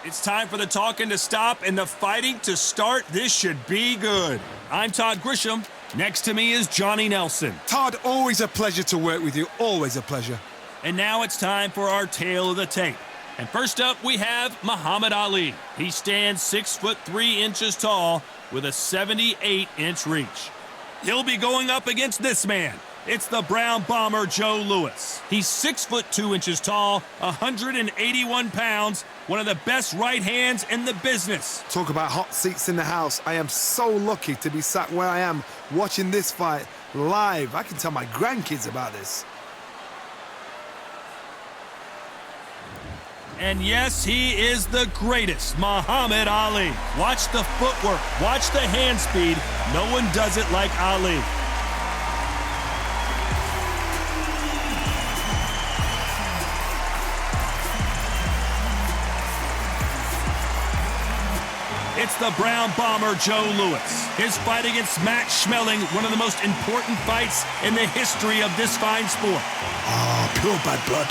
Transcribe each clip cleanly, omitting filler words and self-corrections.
It's time for the talking to stop and the fighting to start. This should be good. I'm Todd Grisham. Next to me is Johnny Nelson. Todd, always a pleasure to work with you. Always a pleasure. And now it's time for our tale of the tape. And first up, we have Muhammad Ali. He stands 6'3" tall with a 78-inch reach. He'll be going up against this man. It's the Brown Bomber Joe Louis. He's 6'2" tall, 181 pounds, one of the best right hands in the business. Talk about hot seats in the house. I am so lucky to be sat where I am watching this fight live. I can tell my grandkids about this. And yes, he is the greatest, Muhammad Ali. Watch the footwork, watch the hand speed. No one does it like Ali. It's the Brown Bomber Joe Louis. His fight against Matt Schmeling, one of the most important fights in the history of this fine sport. Oh, pure bad blood.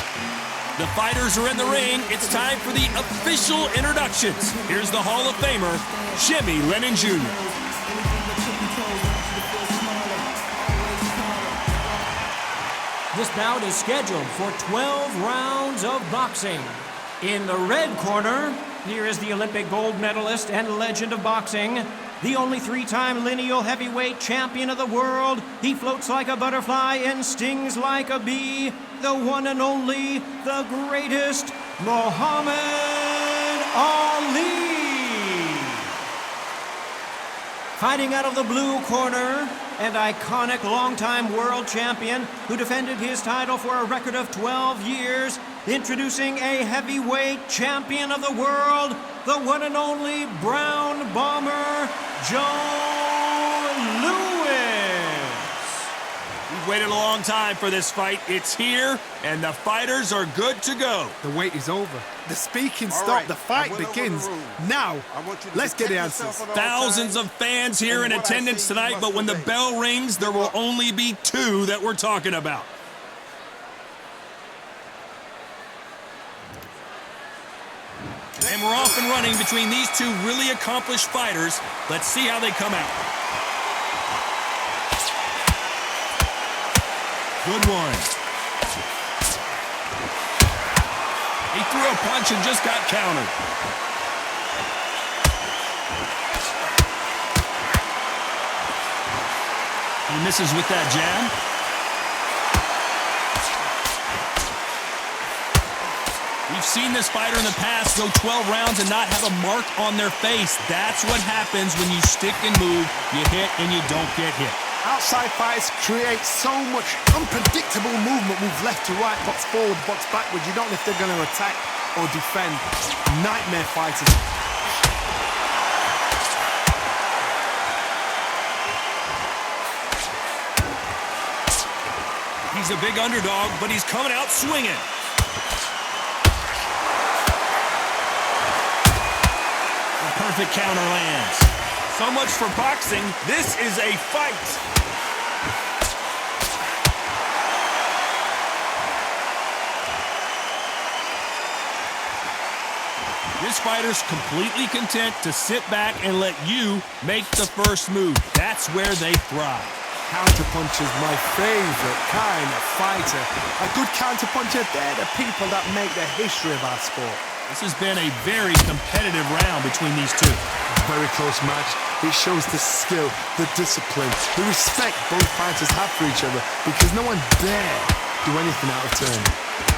The fighters are in the ring. It's time for the official introductions. Here's the Hall of Famer, Jimmy Lennon Jr. This bout is scheduled for 12 rounds of boxing. In the red corner, here is the Olympic gold medalist and legend of boxing, the only three-time lineal heavyweight champion of the world. He floats like a butterfly and stings like a bee. The one and only, the greatest, Muhammad Ali. Fighting out of the blue corner, and iconic longtime world champion who defended his title for a record of 12 years, introducing a heavyweight champion of the world, the one and only Brown Bomber, Joe Louis. We've waited a long time for this fight. It's here, and the fighters are good to go. The wait is over. The speaking stopped. The fight begins now. Let's get the answers. Thousands of fans here in attendance tonight, but when the bell rings, there will only be two that we're talking about. And we're off and running between these two really accomplished fighters. Let's see how they come out. Good one. He threw a punch and just got countered. He misses with that jab. We've seen this fighter in the past go 12 rounds and not have a mark on their face. That's what happens when you stick and move. You hit and you don't get hit. Outside fights create so much unpredictable movement. Move left to right, box forward, box backwards. You don't know if they're going to attack or defend. Nightmare fighters. He's a big underdog, but he's coming out swinging. The perfect counter lands. So much for boxing. This is a fight. This fighter's completely content to sit back and let you make the first move. That's where they thrive. Counterpunch is my favorite kind of fighter. A good counterpuncher, they're the people that make the history of our sport. This has been a very competitive round between these two. Very close match. It shows the skill, the discipline, the respect both fighters have for each other, because no one dare do anything out of turn.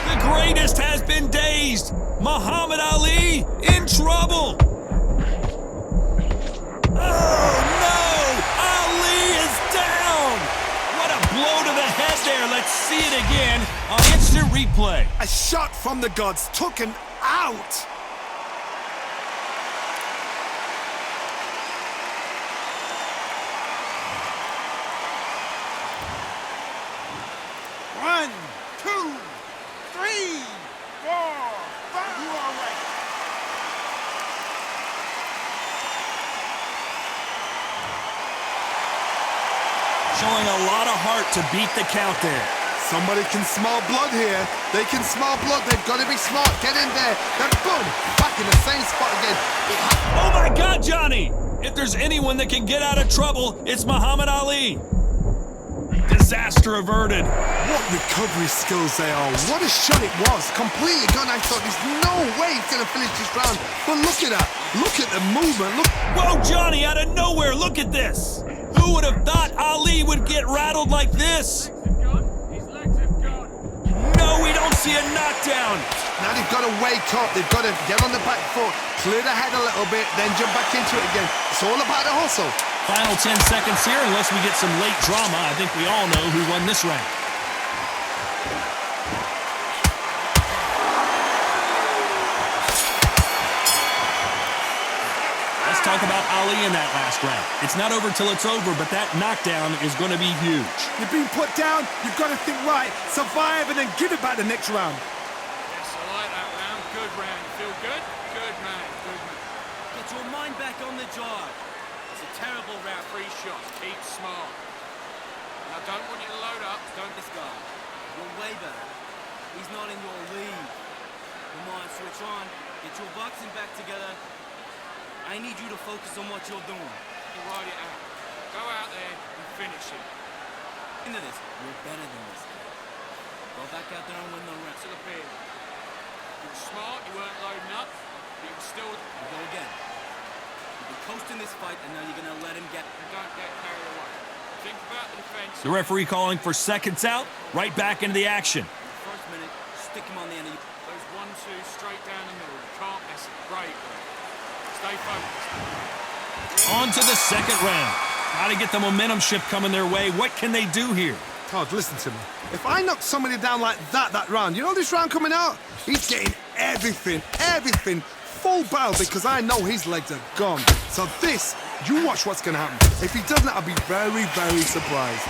The greatest has been dazed. Muhammad Ali in trouble. Oh, no! Ali is down! What a blow to the head there. Let's see it again on instant replay. A shot from the gods took him out. One, two, three, four, five. You all right? Showing a lot of heart to beat the count there. Somebody can smell blood here. They can smell blood. They've got to be smart. Get in there. Then boom, back in the same spot again. Oh my God, Johnny! If there's anyone that can get out of trouble, it's Muhammad Ali. Disaster averted. What recovery skills they are. What a shot it was. Completely gone. I thought there's no way he's going to finish this round. But look at that. Look at the movement. Look. Whoa, Johnny, out of nowhere, look at this. Who would have thought Ali would get rattled like this? His legs have gone. No, we don't see a knockdown. Now they've got to wake up. They've got to get on the back foot, clear the head a little bit, then jump back into it again. It's all about the hustle. Final 10 seconds here, unless we get some late drama. I think we all know who won this round. Let's talk about Ali in that last round. It's not over till it's over, but that knockdown is going to be huge. You've been put down. You've got to think right, survive, and then give it back the next round. Yes, I like that round. Good round. Feel good? Good man. Good man. Get your mind back on the job. It's a terrible round. 3 shots. Keep smart. And I don't want you to load up. Don't This guy, you're way better. He's not in your league. Come on, switch on. Get your boxing back together. I need you to focus on what you're doing. You ride it out. Go out there and finish it. Into this, you're better than this guy. Go back out there and win the round. To the beard. You were smart. You weren't loading up. But you were still. You go again. You've been coasting this fight, and now you're gonna let him get. And don't get carried away. Think about the defense. The referee calling for seconds out, right back into the action. First minute, stick him on the end of you. Those 1-2 straight down the middle. You can't miss it. Great. Stay focused. On to the second round. Got to get the momentum shift coming their way. What can they do here? Todd, listen to me. If I knock somebody down like that round, you know this round coming out? He's getting everything, full barrel because I know his legs are gone. So this, you watch what's going to happen. If he doesn't, I'll be very, very surprised.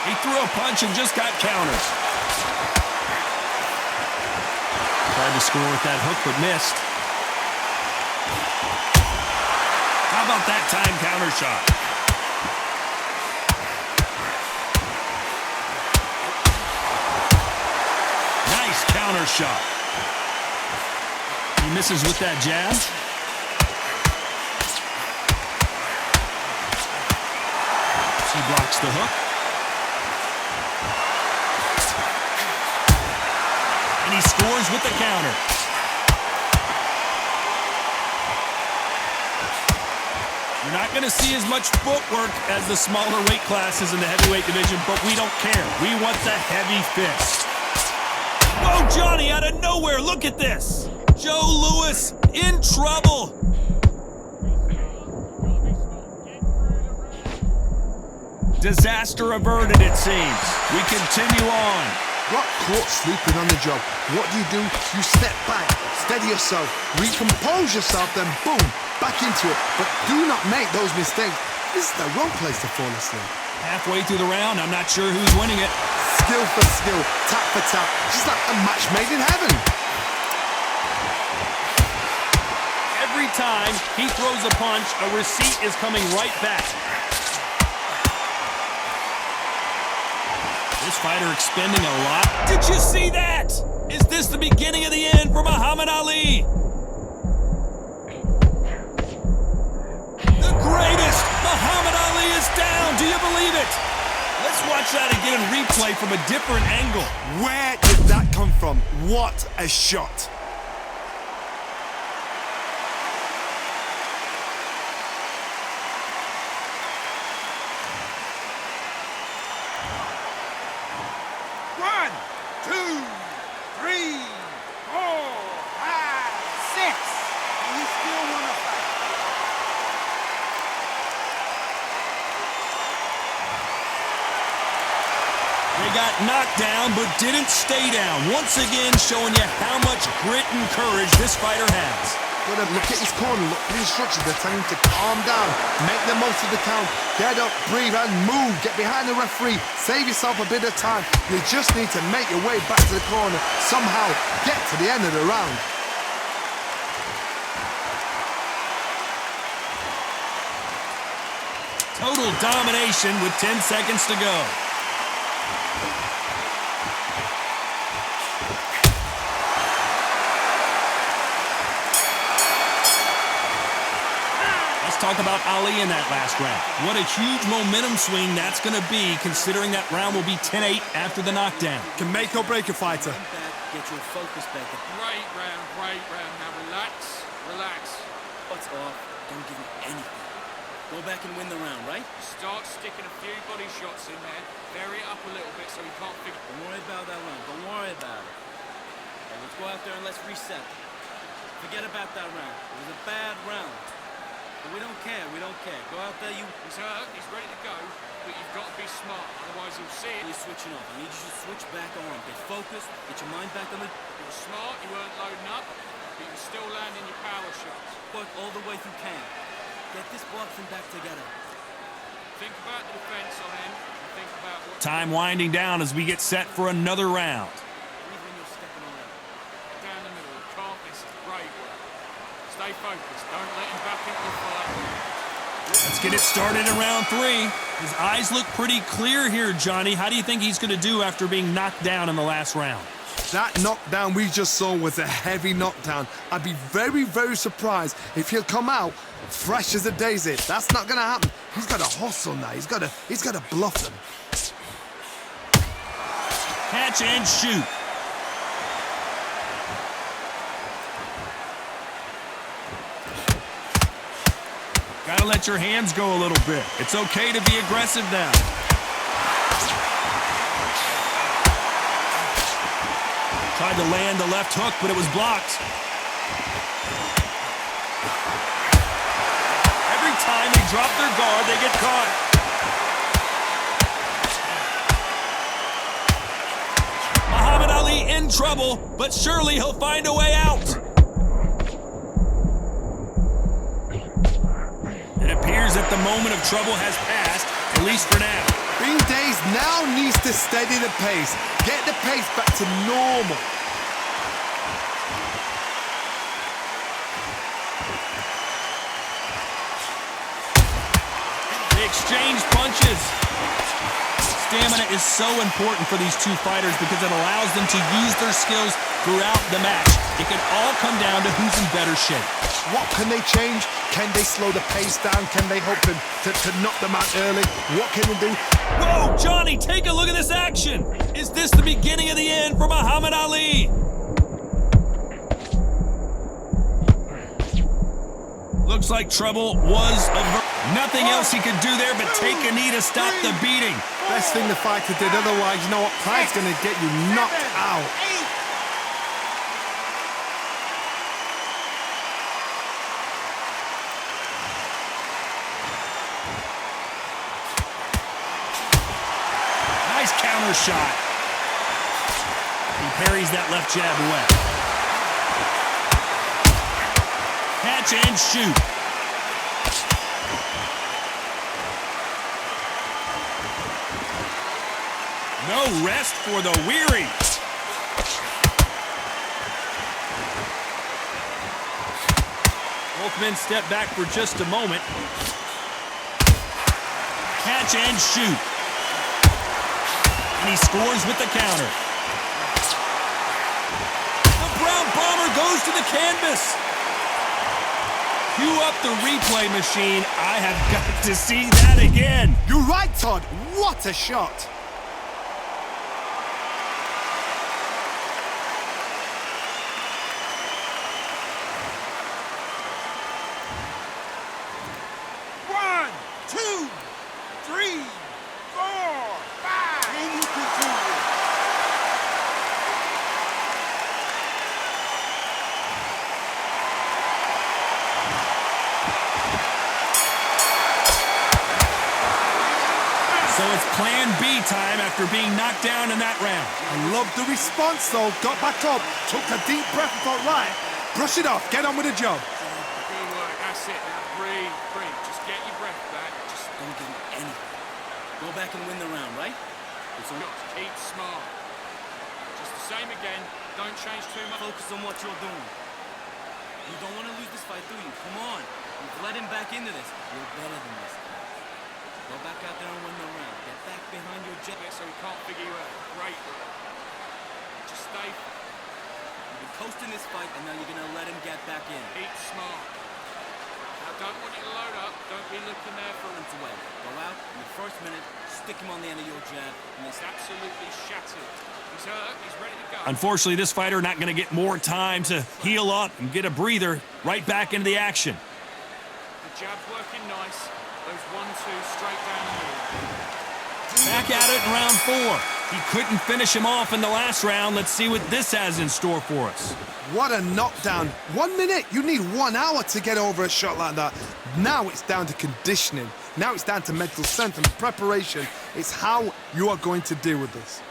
He threw a punch and just got counters. Tried to score with that hook, but missed. How about that time counter shot? Nice counter shot. He misses with that jab. He blocks the hook. And he scores with the counter. You're not going to see as much footwork as the smaller weight classes in the heavyweight division, but we don't care. We want the heavy fist. Whoa, Johnny, out of nowhere, look at this. Joe Louis in trouble. Disaster averted, it seems. We continue on. Got caught sleeping on the job. What do? You step back, steady yourself, recompose yourself, then boom, back into it. But do not make those mistakes. This is the wrong place to fall asleep. Halfway through the round, I'm not sure who's winning it. Skill for skill, tap for tap, just like a match made in heaven. Every time he throws a punch, a receipt is coming right back. This fighter expending a lot. Did you see that? Is this the beginning of the end for Muhammad Ali? The greatest! Muhammad Ali is down! Do you believe it? Let's watch that again in replay from a different angle. Where did that come from? What a shot. One, two, three, 4, 5, 6. And you still want to fight. They got knocked down, but didn't stay down. Once again, showing you how much grit and courage this fighter has. Gotta look at his corner, look for the instructions. They're telling him to calm down, make the most of the count, get up, breathe, and move. Get behind the referee, save yourself a bit of time. You just need to make your way back to the corner, somehow get to the end of the round. Total domination with 10 seconds to go. talk about Ali in that last round. What a huge momentum swing that's going to be, considering that round will be 10-8 after the knockdown. Can make or break a fighter. Get your focus back. Great round, great round. Now relax, relax. What's off? Don't give him anything. Go back and win the round, right? Start sticking a few body shots in there. Vary it up a little bit so he can't figure. Don't worry about that round. Don't worry about it. Okay, let's go out there and let's reset. Forget about that round. It was a bad round. But we don't care. We don't care. Go out there. He's hurt. He's ready to go. But you've got to be smart. Otherwise he'll see it. You're switching off. I need you to switch back on. Get focused. Get your mind back on the... You were smart. You weren't loading up. But you were still landing your power shots. Work all the way through camp. Get this boxing back together. Think about the defense on him. And think about what... Time winding down as we get set for another round. Even when you're stepping around. Down the middle. Can't miss it. Great work. Stay focused. Don't let him back into the fight. Let's get it started in round 3. His eyes look pretty clear here, Johnny. How do you think he's going to do after being knocked down in the last round? That knockdown we just saw was a heavy knockdown. I'd be very, very surprised if he'll come out fresh as a daisy. That's not going to happen. He's got to hustle now. He's got to bluff them. Catch and shoot. Gotta let your hands go a little bit. It's okay to be aggressive now. Tried to land the left hook, but it was blocked. Every time they drop their guard, they get caught. Muhammad Ali in trouble, but surely he'll find a way out. It appears that the moment of trouble has passed, at least for now. Being dazed now needs to steady the pace. Get the pace back to normal. They exchange punches. Stamina is so important for these two fighters because it allows them to use their skills throughout the match. It can all come down to who's in better shape. What can they change? Can they slow the pace down? Can they hope to knock them out early? What can they do? Whoa, Johnny, take a look at this action. Is this the beginning of the end for Muhammad Ali? Looks like trouble was averted. Nothing else he could do there but take a knee to stop the beating. Best thing the fighter did. Otherwise, you know what? Pride's going to get you knocked out. Nice counter shot. He parries that left jab away. Catch and shoot. No rest for the weary. Both men step back for just a moment. Catch and shoot. And he scores with the counter. The Brown Bomber goes to the canvas. Cue up the replay machine. I have got to see that again. You're right, Todd. What a shot. So it's plan B time after being knocked down in that round. I love the response, though. Got back up, took a deep breath and thought, right, brush it off, get on with the job. Good work. That's it. Now breathe, breathe. Just get your breath back. Just don't give him anything. Go back and win the round, right? Just keep smart. Just the same again. Don't change too much. Focus on what you're doing. You don't want to lose this fight, do you? Come on. You've let him back into this. You're better than this. Go back out there and win the round. Get back behind your jet. So he can't figure you out. Great work. Just stay. You've been coasting this fight, and now you're going to let him get back in. Keep smart. Now don't want you to load up. Don't be looking there for It's away. Go out in the first minute, stick him on the end of your jab, and It's absolutely shattered. He's hurt. He's ready to go. Unfortunately, this fighter not going to get more time to heal up and get a breather. Right back into the action. The jab's working nice. Those 1-2 straight down the middle. Back at it in round 4. He couldn't finish him off in the last round. Let's see what this has in store for us. What a knockdown. 1 minute, you need 1 hour to get over a shot like that. Now it's down to conditioning. Now it's down to mental strength and preparation. It's how you are going to deal with this.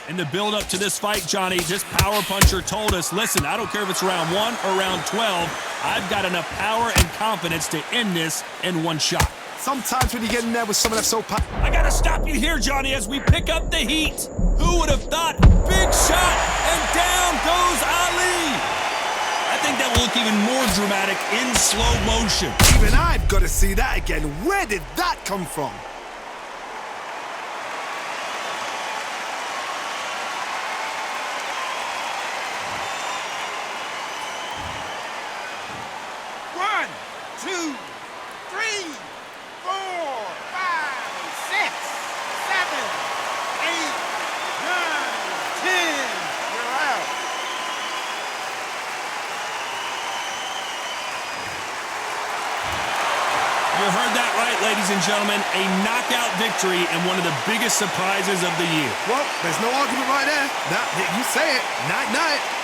In the build-up to this fight, Johnny, this power puncher told us, listen, I don't care if it's round 1 or round 12, I've got enough power and confidence to end this in 1 shot. Sometimes when you get in there with someone that's so I gotta stop you here, Johnny, as we pick up the heat. Who would have thought? Big shot, and down goes Ali. I think that will look even more dramatic in slow motion. even I've got to see that again. Where did that come from? One, two, three, 4, 5, 6, 7, 8, 9, 10. You're out. You heard that right, ladies and gentlemen. A knockout victory and one of the biggest surprises of the year. Well, there's no argument right there. You say it. Night, night.